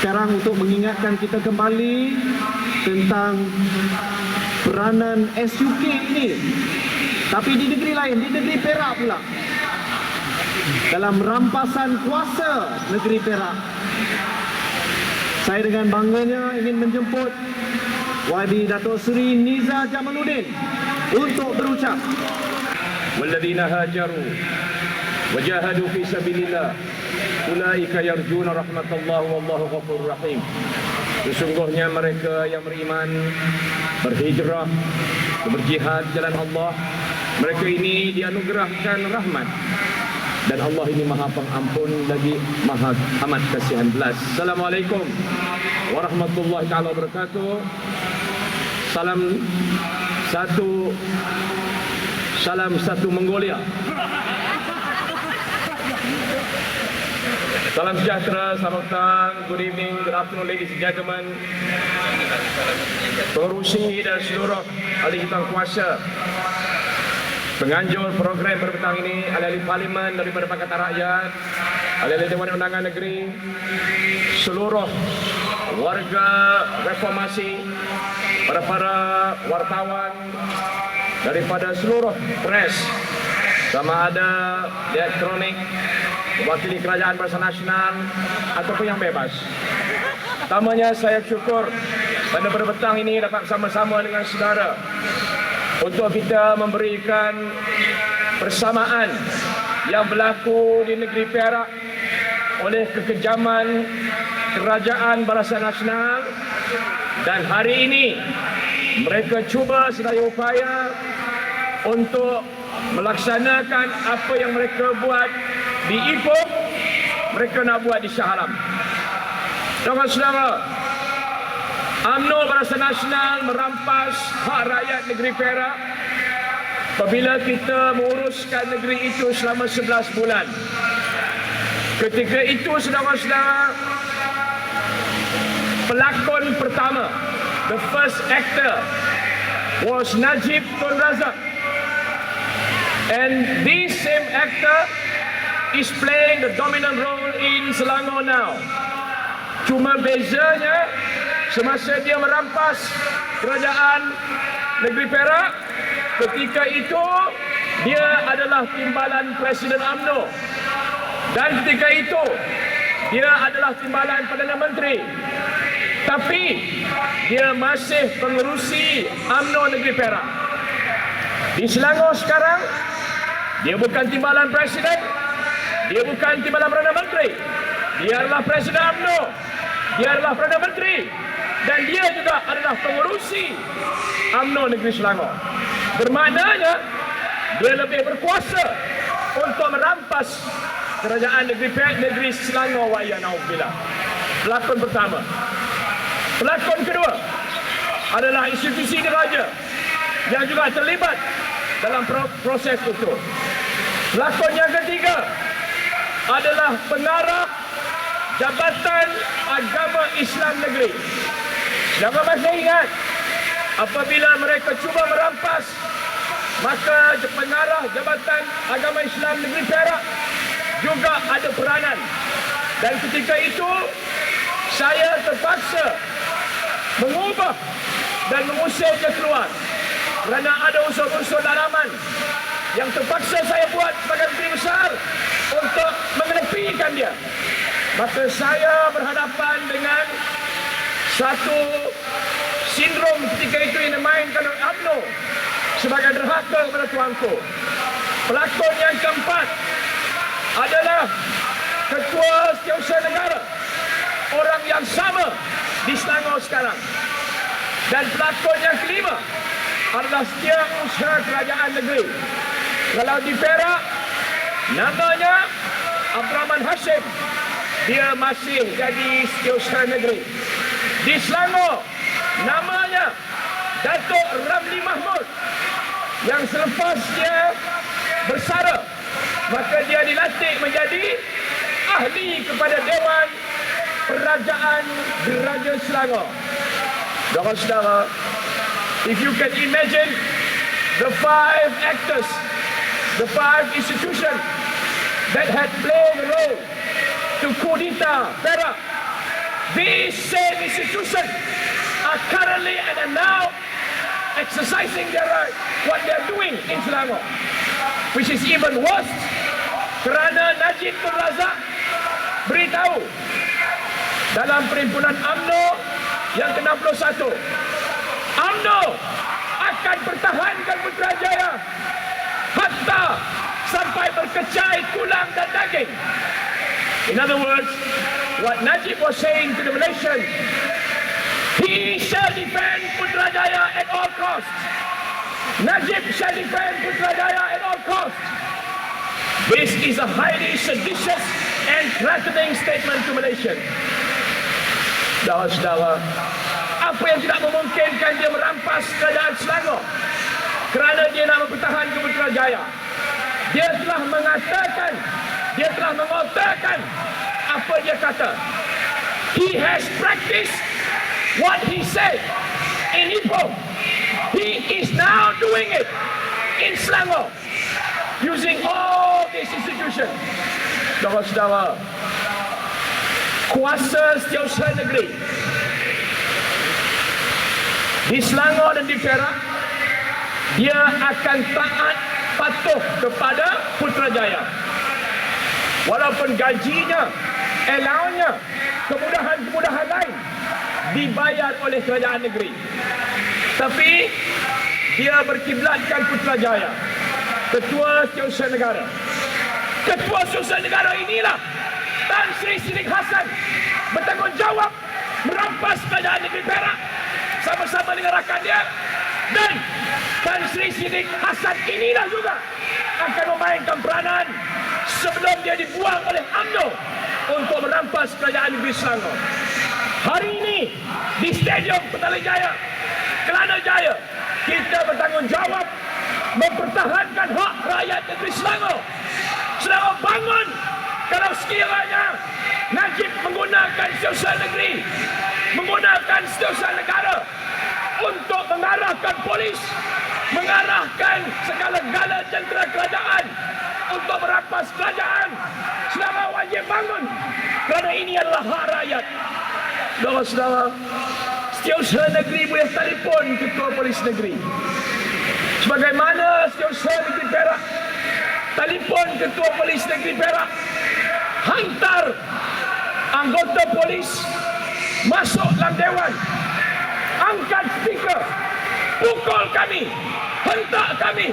Sekarang untuk mengingatkan kita kembali tentang peranan SUK ini, tapi di negeri lain, di negeri Perak pula, dalam rampasan kuasa negeri Perak. Saya dengan bangganya ingin menjemput YB Datuk Seri Niza Jamaluddin untuk berucap. Walladzina hajaru wajahadu fi sabilillah ulaika yarjuna rahmatallah wallahu ghafurur rahim. Sesungguhnya mereka yang beriman, berhijrah, berjihad jalan Allah, mereka ini dianugerahkan rahmat, dan Allah ini Maha Pengampun lagi Maha Amat Kasihan belas. Assalamualaikum warahmatullahi taala wabarakatuh. Salam satu Mongolia. Salam sejahtera, selamat datang, good evening, good afternoon ladies and gentlemen, pengerusi dan seluruh ahli hitam kuasa, penganjur program berpetang ini, ahli-ahli parlimen daripada Pakatan Rakyat, ahli-ahli Dewan Undangan Negeri, seluruh warga reformasi, para wartawan daripada seluruh pres, sama ada di elektronik, mewakili kerajaan Barisan Nasional ataupun yang bebas. Pertamanya saya syukur pada petang ini dapat bersama-sama dengan saudara untuk kita memberikan persamaan yang berlaku di negeri Perak oleh kekejaman kerajaan Barisan Nasional, dan hari ini mereka cuba sedaya upaya untuk melaksanakan apa yang mereka buat di Ipoh, mereka nak buat di Shah Alam. Saudara-saudara, UMNO Barisan Nasional merampas hak rakyat negeri Perak apabila kita menguruskan negeri itu selama 11 bulan. Ketika itu, saudara-saudara, pelakon pertama, the first actor, was Najib Tun Razak. And this same actor is playing the dominant role in Selangor now. Cuma bezanya, semasa dia merampas kerajaan negeri Perak, ketika itu dia adalah timbalan Presiden UMNO, dan ketika itu dia adalah timbalan Perdana Menteri. Tapi dia masih pengerusi UMNO negeri Perak. Di Selangor sekarang, dia bukan timbalan Presiden, dia bukan timbalan Perdana Menteri, dia adalah Presiden UMNO, dia adalah Perdana Menteri, dan dia juga adalah pengerusi UMNO negeri Selangor. Bermaknanya dia lebih berkuasa untuk merampas kerajaan negeri Selangor wa ya naudzubillah. Pelakon pertama. Pelakon kedua adalah institusi diraja yang juga terlibat dalam proses itu. Pelakon yang ketiga adalah pengarah Jabatan Agama Islam Negeri. Jangan masih ingat, apabila mereka cuba merampas, maka pengarah Jabatan Agama Islam Negeri Perak juga ada peranan. Dan ketika itu, saya terpaksa mengubah dan mengusir dia keluar kerana ada unsur-unsur dalaman yang terpaksa saya buat sebagai menteri besar untuk mengenepikan dia. Maka saya berhadapan dengan satu sindrom ketika itu yang dimainkan oleh UMNO sebagai derhaka kepada tuanku. Pelakon yang keempat adalah Ketua Setiausaha Negara, orang yang sama di Selangor sekarang. Dan pelakon yang kelima adalah Setiausaha Kerajaan Negeri. Kalau di Perak, namanya Abdurrahman Hashim, dia masih jadi Setiausaha Negeri. Di Selangor, namanya Datuk Ramli Mahmud, yang selepas dia bersara, maka dia dilantik menjadi ahli kepada Dewan Kerajaan Diraja Selangor. Saudara-saudara, if you can imagine the 5 actors, the 5 institutions that had played a role to coup d'etat Perak, these same institutions are currently and are now exercising their right, what they are doing in Selangor, which is even worse kerana Najib Tun Razak beritahu dalam perhimpunan UMNO yang ke-61, UMNO akan pertahankan Putrajaya hatta sampai berkecai tulang dan daging. In other words, what Najib was saying to the Malaysians, he shall defend Putrajaya at all costs. Najib shall defend Putrajaya at all costs. This is a highly seditious and threatening statement to Malaysians. Saudara-saudara, apa yang tidak memungkinkan dia merampas kerajaan Selangor kerana dia nak mempertahankan Putrajaya. Dia telah mengatakan, dia telah mengutarakan apa dia kata. He has practiced what he said in Ipoh. He is now doing it in Selangor using all these institutions. Saudara-saudara, kuasa setiausaha negeri di Selangor dan di Perak, dia akan taat patuh kepada Putrajaya. Walaupun gajinya, allowance-nya, kemudahan-kemudahan lain dibayar oleh kerajaan negeri, tapi dia berkiblatkan Putrajaya, Ketua Setiausaha Negara. Ketua Setiausaha Negara inilah Tan Sri Siddiq Hassan bertanggungjawab merampas kerajaan negeri Perak sama-sama dengan rakan dia, dan Tan Sri Siddiq Hassan inilah juga akan memainkan peranan sebelum dia dibuang oleh UMNO untuk merampas kerajaan negeri Selangor. Hari ini di Stadium Petaling Jaya, Kelana Jaya, kita bertanggungjawab mempertahankan hak rakyat negeri Selangor. Selangor bangun kalau sekiranya Najib menggunakan setiausaha negeri, menggunakan setiausaha negara untuk mengarahkan polis, mengarahkan segala-gala jentera kerajaan untuk merampas kerajaan. Selangor wajib bangun kerana ini adalah hak rakyat. Saudara-saudara, setiausaha negeri boleh telefon Ketua Polis Negeri, sebagaimana setiausaha negeri Perak telefon Ketua Polis Negeri Perak, hantar anggota polis masuk dalam dewan, angkat speaker, pukul kami, hentak kami,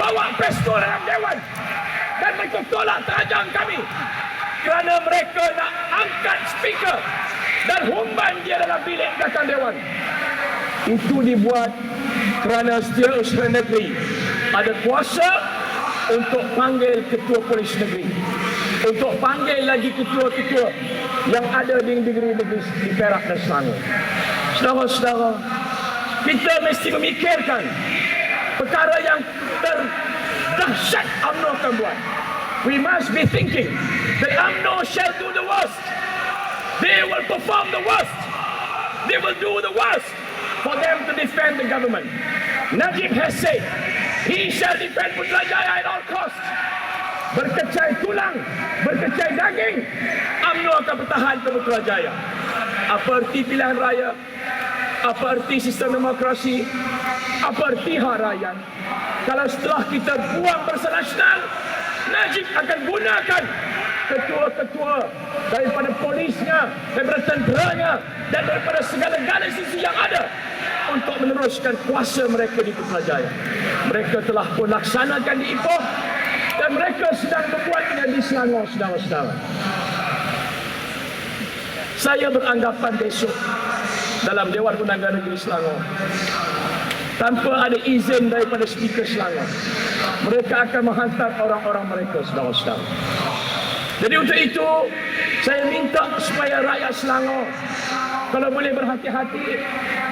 bawa pistol dalam dewan, dan mereka tolak terajang kami kerana mereka nak angkat speaker dan humban dia dalam bilik belakang dewan. Itu dibuat kerana setiausaha negeri ada kuasa untuk panggil Ketua Polis Negeri, untuk panggil lagi ketua-ketua yang ada di negeri-negeri di Perak dan Selangor. Saudara-saudara, kita mesti memikirkan perkara yang terdahsyat UMNO akan buat. We must be thinking that UMNO shall do the worst. They will perform the worst. They will do the worst for them to defend the government. Najib has said he shall defend Putrajaya at all costs. Berkecai tulang, berkecai daging, UMNO akan pertahankan Putrajaya. Apa erti pilihan raya? Apa erti sistem demokrasi? Apa erti hak rakyat? Kalau setelah kita buang Barisan Nasional, Najib akan gunakan ketua-ketua daripada polisnya, daripada tenteranya, dan daripada segala-gala institusi yang ada untuk meneruskan kuasa mereka di Putrajaya. Mereka telah pun laksanakan di Ipoh dan mereka sedang membuatnya di Selangor, saudara-saudara. Saya beranggapan besok dalam Dewan Undangan Negeri Selangor, tanpa ada izin daripada Speaker Selangor, mereka akan menghantar orang-orang mereka, saudara-saudara. Jadi untuk itu, saya minta supaya rakyat Selangor kalau boleh berhati-hati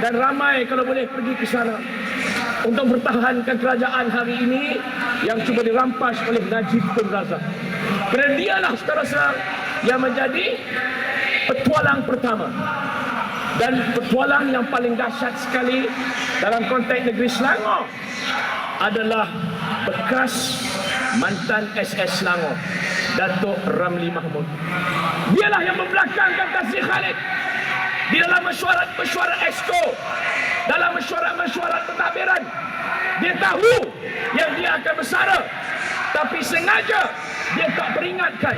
dan ramai kalau boleh pergi ke sana untuk mempertahankan kerajaan hari ini yang cuba dirampas oleh Najib Tun Razak. Kerana dialah saudara-saudara yang menjadi petualang pertama dan petualang yang paling dahsyat sekali dalam konteks negeri Selangor adalah bekas mantan SS Selangor, Datuk Ramli Mahmud. Dialah yang membelakangkan Tan Sri Khalid di dalam mesyuarat exco, dalam mesyuarat pentadbiran, dia tahu yang dia akan bersara, tapi sengaja dia tak peringatkan,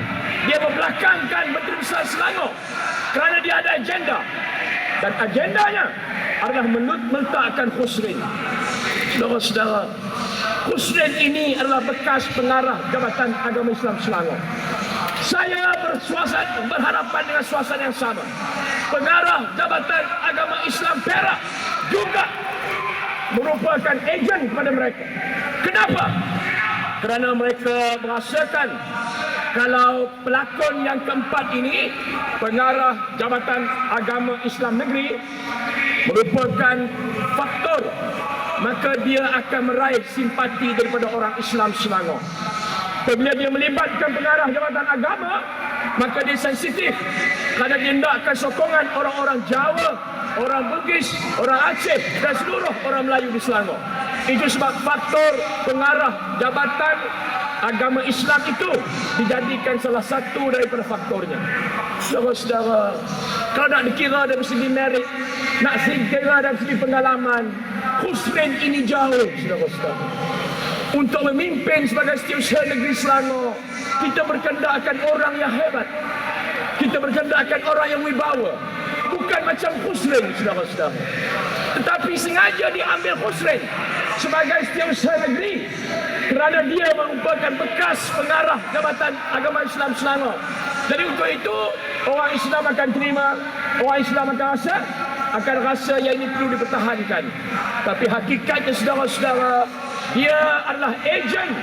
dia membelakangkan Menteri Besar Selangor kerana dia ada agenda, dan agendanya adalah meletakkan Khusrin. Saudara-saudara, Khusrin ini adalah bekas pengarah Jabatan Agama Islam Selangor. Saya berharapan dengan suasana yang sama. Pengarah Jabatan Agama Islam Perak juga merupakan ejen kepada mereka. Kenapa? Kerana mereka merasakan kalau pelakon yang keempat ini, pengarah Jabatan Agama Islam Negeri, merupakan faktor, maka dia akan meraih simpati daripada orang Islam Selangor. Apabila dia melibatkan pengarah Jabatan Agama, maka dia sensitif kerana dia nakkan sokongan orang-orang Jawa, orang Bugis, orang Aceh dan seluruh orang Melayu di Selangor. Itu sebab faktor pengarah Jabatan Agama Islam itu dijadikan salah satu daripada faktornya. Saudara-saudara, kalau nak dikira dari segi merit, nak dikira dari segi pengalaman, Khusrin ini jauh, saudara-saudara. Untuk memimpin sebagai Setiausaha Negeri Selangor, kita berkehendakkan orang yang hebat. Kita berkehendakkan orang yang wibawa. Bukan macam Khusrin, saudara-saudara. Tetapi sengaja diambil Khusrin sebagai Setiausaha Negeri kerana dia merupakan bekas pengarah Jabatan Agama Islam Selangor. Jadi untuk itu, orang Islam akan terima, orang Islam akan rasa yang ini perlu dipertahankan. Tapi hakikatnya, saudara-saudara, dia adalah ejen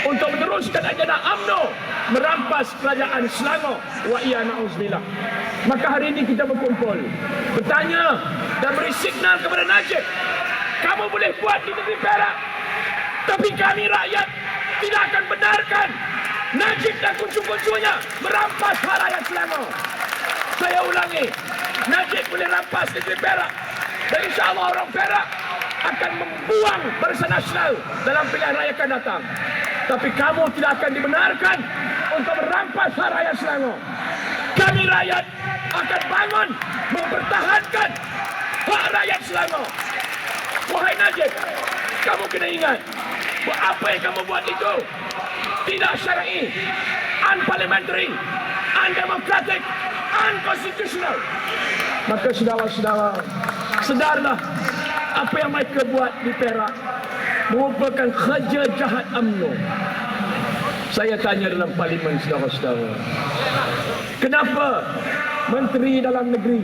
untuk meneruskan agenda UMNO merampas kerajaan Selangor. Wa iya na'uzubillah. Maka hari ini kita berkumpul, bertanya dan beri signal kepada Najib, kamu boleh buat di negeri Perak, tapi kami rakyat tidak akan benarkan Najib dan kuncu-kuncunya merampas hak rakyat Selangor. Saya ulangi, Najib boleh rampas negeri Perak, dan insyaAllah orang Perak akan membuang Barisan Nasional dalam pilihan raya akan datang. Tapi kamu tidak akan dibenarkan untuk merampas hak rakyat Selangor. Kami rakyat akan bangun mempertahankan hak rakyat Selangor. Wahai Najib, kamu kena ingat, apa yang kamu buat itu tidak syar'i, unparliamentary, undemocratic, unconstitutional. Maka saudara-saudara, sedarlah apa yang mereka buat di Perak merupakan kerja jahat UMNO. Saya tanya dalam parlimen, saudara-saudara, kenapa Menteri Dalam Negeri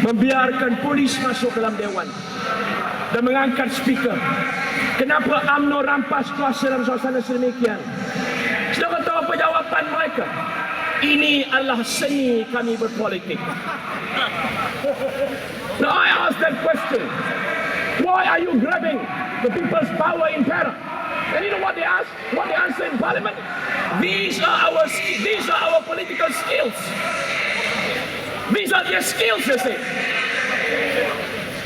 membiarkan polis masuk dalam Dewan dan mengangkat speaker? Kenapa UMNO rampas kuasa dalam suasana sedemikian? Saudara tahu apa jawapan mereka? Ini adalah seni kami berpolitik. Now I ask that question. Why are you grabbing the people's power in Perak? And you know what they ask? What they answer in Parliament? These are our political skills. These are their skills, they say.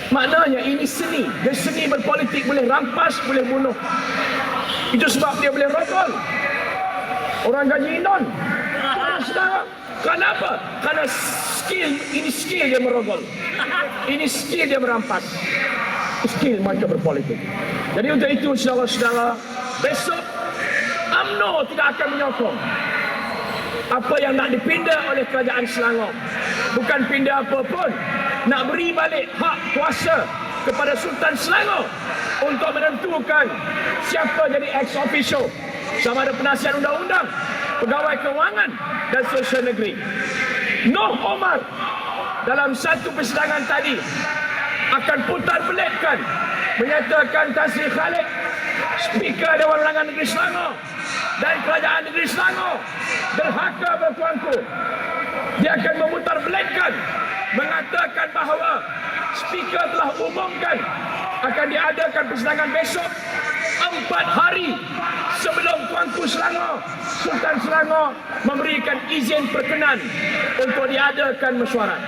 Maknanya ini seni. Dia seni berpolitik, boleh rampas, boleh bunuh. Itu sebab dia boleh rogol orang gaji Indon. Saudara, kenapa? Karena ini skill dia merogol. Ini skill dia merampas. Skill mereka berpolitik. Jadi untuk itu, saudara-saudara, besok UMNO tidak akan menyokong apa yang nak dipindah oleh kerajaan Selangor. Bukan pindah apa pun, nak beri balik hak kuasa kepada Sultan Selangor untuk menentukan siapa jadi ex officio, sama ada penasihat undang-undang, pegawai kewangan dan sosial negeri. Noh Omar dalam satu persidangan tadi akan putar belitkan menyatakan Tan Sri Khalid, Speaker Dewan Undangan Negeri Selangor dan Kerajaan Negeri Selangor derhaka bertuanku. Dia akan memutar belitkan mengatakan bahawa Speaker telah umumkan akan diadakan persidangan besok 4 hari sebelum Tuanku Selangor, Sultan Selangor memberikan izin perkenan untuk diadakan mesyuarat.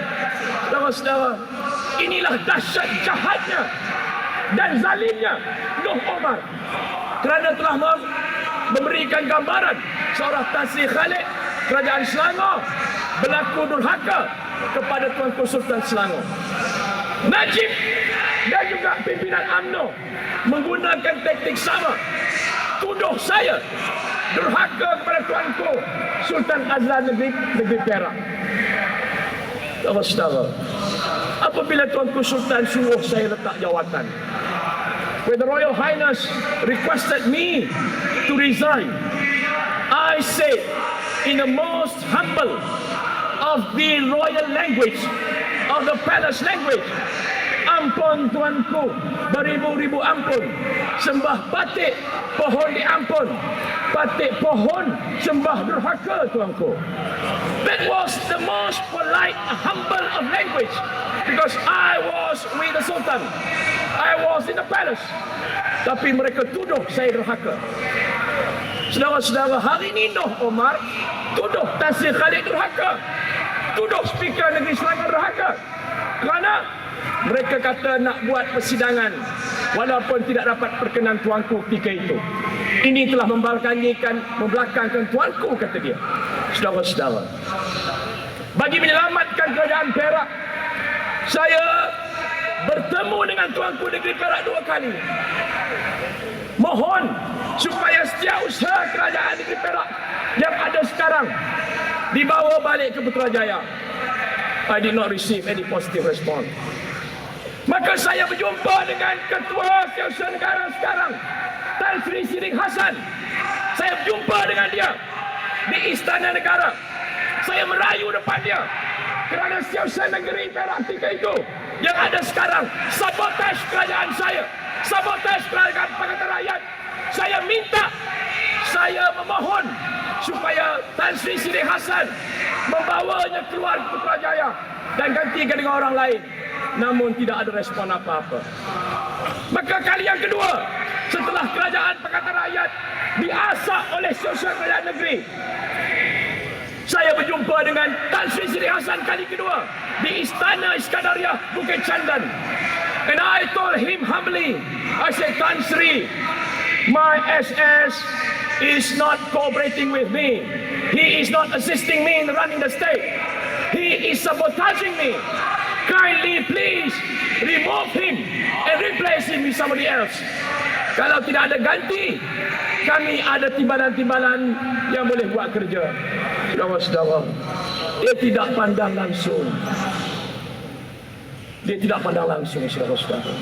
Saudara-saudara, inilah dahsyat jahatnya dan zalimnya Noh Omar kerana telah memberikan gambaran seorang Tan Sri Khalid, Kerajaan Selangor berlaku durhaka kepada Tuanku Sultan Selangor. Najib dan juga pimpinan UMNO menggunakan taktik sama, tuduh saya durhaka kepada Tuanku Sultan Azlan Negeri Perak. Saudara, apabila Tuanku Sultan suruh saya letak jawatan, when the Royal Highness requested me to resign, I said in the most humble of the royal language, of the palace language, ampun Tuanku, beribu-ribu ampun, sembah batik pohon diampun, batik pohon sembah durhaka Tuanku. That was the most polite, humble of language, because I was with the Sultan, I was in the palace. Tapi mereka tuduh saya durhaka. Saudara-saudara, hari ini Noh Omar tuduh Tan Sri Khalid durhaka, tuduh Speaker Negeri Selangor durhaka, kerana mereka kata nak buat persidangan walaupun tidak dapat perkenan Tuanku ketika itu. Ini telah membelakangkan Tuanku, kata dia. Saudara-saudara, bagi menyelamatkan kerajaan Perak, saya bertemu dengan Tuanku Negeri Perak 2 kali. Mohon supaya setiap usaha kerajaan Negeri Perak yang ada sekarang dibawa balik ke Putrajaya. I did not receive any positive response. Maka saya berjumpa dengan Ketua Setiausaha Negara sekarang, Tan Sri Siring Hassan. Saya berjumpa dengan dia di Istana Negara. Saya merayu depan dia kerana Setiausaha Negeri Perak ketika itu yang ada sekarang sabotaj kerajaan saya, sabotaj kerajaan Pakatan Rakyat. Saya minta, saya memohon supaya Tan Sri Siring Hassan membawanya keluar ke Putrajaya dan gantikan dengan orang lain. Namun tidak ada respon apa-apa. Maka kali yang kedua, setelah kerajaan Pakatan Rakyat diasak oleh Setiausaha Kerajaan Negeri, saya berjumpa dengan Tan Sri Siring Hassan kali kedua di Istana Iskandariah Bukit Candan. And I told him humbly, I said, Tan Sri, my SS is not cooperating with me. He is not assisting me in running the state. He is sabotaging me. Kindly please remove him and replace him with somebody else. Kalau tidak ada ganti, kami ada timbalan-timbalan yang boleh buat kerja. Saudara-saudara, dia tidak pandang langsung. Dia tidak pandang langsung, saudara-saudara.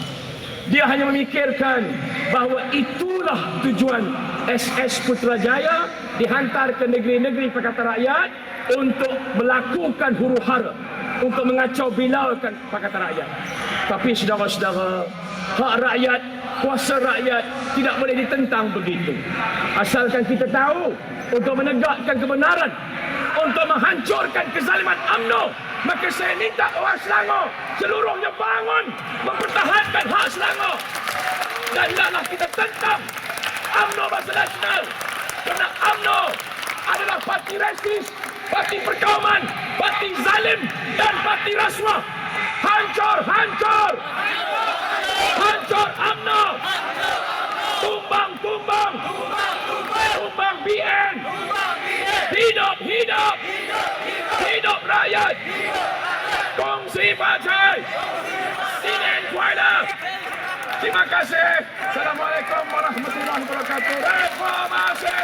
Dia hanya memikirkan bahawa itulah tujuan SS Putrajaya dihantar ke negeri-negeri Pakatan Rakyat untuk melakukan huru-hara, untuk mengacau bilaukan Pakatan Rakyat. Tapi saudara-saudara, hak rakyat, kuasa rakyat tidak boleh ditentang begitu. Asalkan kita tahu untuk menegakkan kebenaran, untuk menghancurkan kezaliman UMNO, maka saya minta orang Selangor seluruhnya bangun mempertahankan hak Selangor. Dan hendaklah kita tentang UMNO Bangsa Nasional, kerana UMNO adalah parti resis, parti perkauman, parti zalim dan parti rasuah. Hancur, hancur, hancur UMNO. Tumbang, tumbang, tumbang BN. Hidup, hidup, hidup rakyat. Kongsi partai. Sinen Kuala. Terima kasih. Assalamualaikum warahmatullahi wabarakatuh. Reformasi.